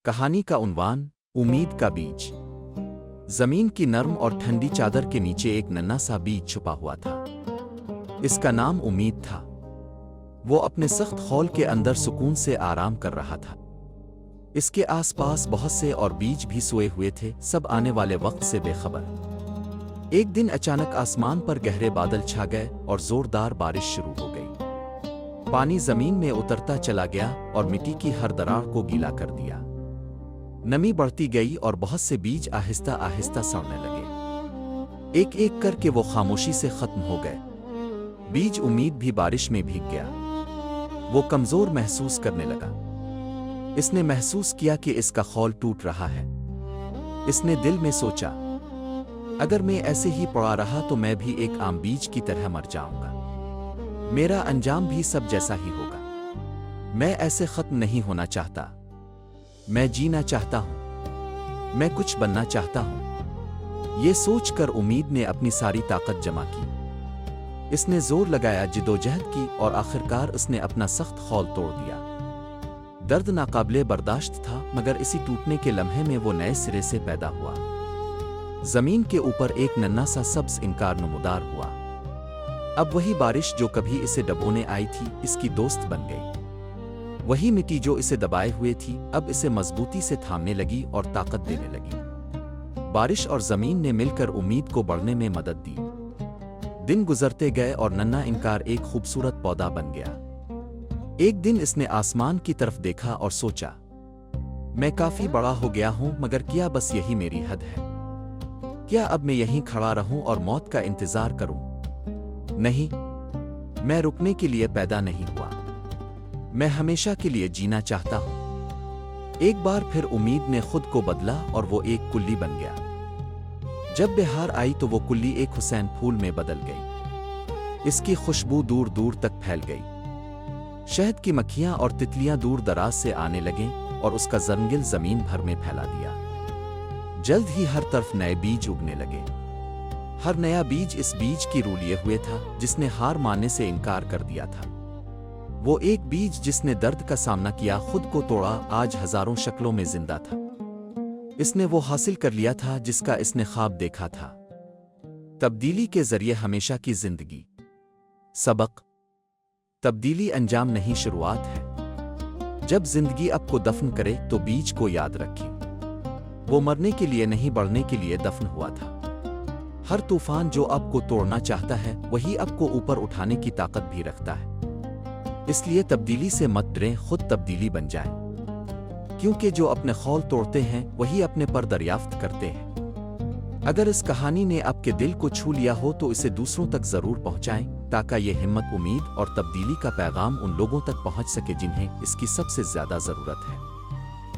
कहानी का उन्वान उम्मीद का बीज। जमीन की नर्म और ठंडी चादर के नीचे एक नन्हा सा बीज छुपा हुआ था। इसका नाम उम्मीद था। वो अपने सख्त खौल के अंदर सुकून से आराम कर रहा था। इसके आसपास बहुत से और बीज भी सोए हुए थे, सब आने वाले वक्त से बेखबर। एक दिन अचानक आसमान पर गहरे बादल छा गए और जोरदार बारिश शुरू हो गई। पानी जमीन में उतरता चला गया और मिट्टी की हर दरार को गीला कर दिया। नमी बढ़ती गई और बहुत से बीज आहिस्ता आहिस्ता सड़ने लगे। एक एक करके वो खामोशी से खत्म हो गए। बीज उम्मीद भी बारिश में भीग गया। वो कमजोर महसूस करने लगा। इसने महसूस किया कि इसका खौल टूट रहा है। इसने दिल में सोचा, अगर मैं ऐसे ही पड़ा रहा तो मैं भी एक आम बीज की तरह मर जाऊंगा। मेरा अंजाम भी सब जैसा ही होगा। मैं ऐसे खत्म नहीं होना चाहता। मैं जीना चाहता हूं। मैं कुछ बनना चाहता हूं। ये सोचकर उम्मीद ने अपनी सारी ताकत जमा की। इसने जोर लगाया, जिदोजहद की और आखिरकार उसने अपना सख्त खौल तोड़ दिया। दर्द नाकाबिले बर्दाश्त था, मगर इसी टूटने के लम्हे में वो नए सिरे से पैदा हुआ। जमीन के ऊपर एक नन्हा सा सब्ज इनकार नमूदार हुआ। अब वही बारिश जो कभी इसे डबोने आई थी, इसकी दोस्त बन गई। वही मिट्टी जो इसे दबाए हुए थी, अब इसे मजबूती से थामने लगी और ताकत देने लगी। बारिश और जमीन ने मिलकर उम्मीद को बढ़ने में मदद दी। दिन गुजरते गए और नन्हा इनकार एक खूबसूरत पौधा बन गया। एक दिन इसने आसमान की तरफ देखा और सोचा, मैं काफी बड़ा हो गया हूं, मगर क्या बस यही मेरी हद है? क्या अब मैं यहीं खड़ा रहूं और मौत का इंतजार करूं? नहीं, मैं रुकने के लिए पैदा नहीं हुआ। मैं हमेशा के लिए जीना चाहता हूं। एक बार फिर उम्मीद ने खुद को बदला और वो एक कुल्ली बन गया। जब बहार आई तो वो कुल्ली एक हुसैन फूल में बदल गई। इसकी खुशबू दूर दूर तक फैल गई। शहद की मक्खियां और तितलियां दूर दराज से आने लगें और उसका जंगिल जमीन भर में फैला दिया। जल्द ही हर तरफ नए बीज उगने लगे। हर नया बीज इस बीज की रूह लिए हुए था जिसने हार मानने से इनकार कर दिया था। वो एक बीज जिसने दर्द का सामना किया, खुद को तोड़ा, आज हजारों शक्लों में जिंदा था। इसने वो हासिल कर लिया था जिसका इसने ख्वाब देखा था। तब्दीली के जरिए हमेशा की जिंदगी। सबक: तब्दीली अंजाम नहीं, शुरुआत है। जब जिंदगी आपको दफन करे तो बीज को याद रखें। वो मरने के लिए नहीं, बढ़ने के लिए दफन हुआ था। हर तूफान जो आपको तोड़ना चाहता है, वही आपको ऊपर उठाने की ताकत भी रखता है। इसलिए तब्दीली से मत डरें, खुद तब्दीली बन जाएं। क्योंकि जो अपने खौल तोड़ते हैं वही अपने पर दरियाफ्त करते हैं। अगर इस कहानी ने आपके दिल को छू लिया हो तो इसे दूसरों तक जरूर पहुंचाएं, ताकि ये हिम्मत, उम्मीद और तब्दीली का पैगाम उन लोगों तक पहुंच सके जिन्हें इसकी सबसे ज्यादा जरूरत है।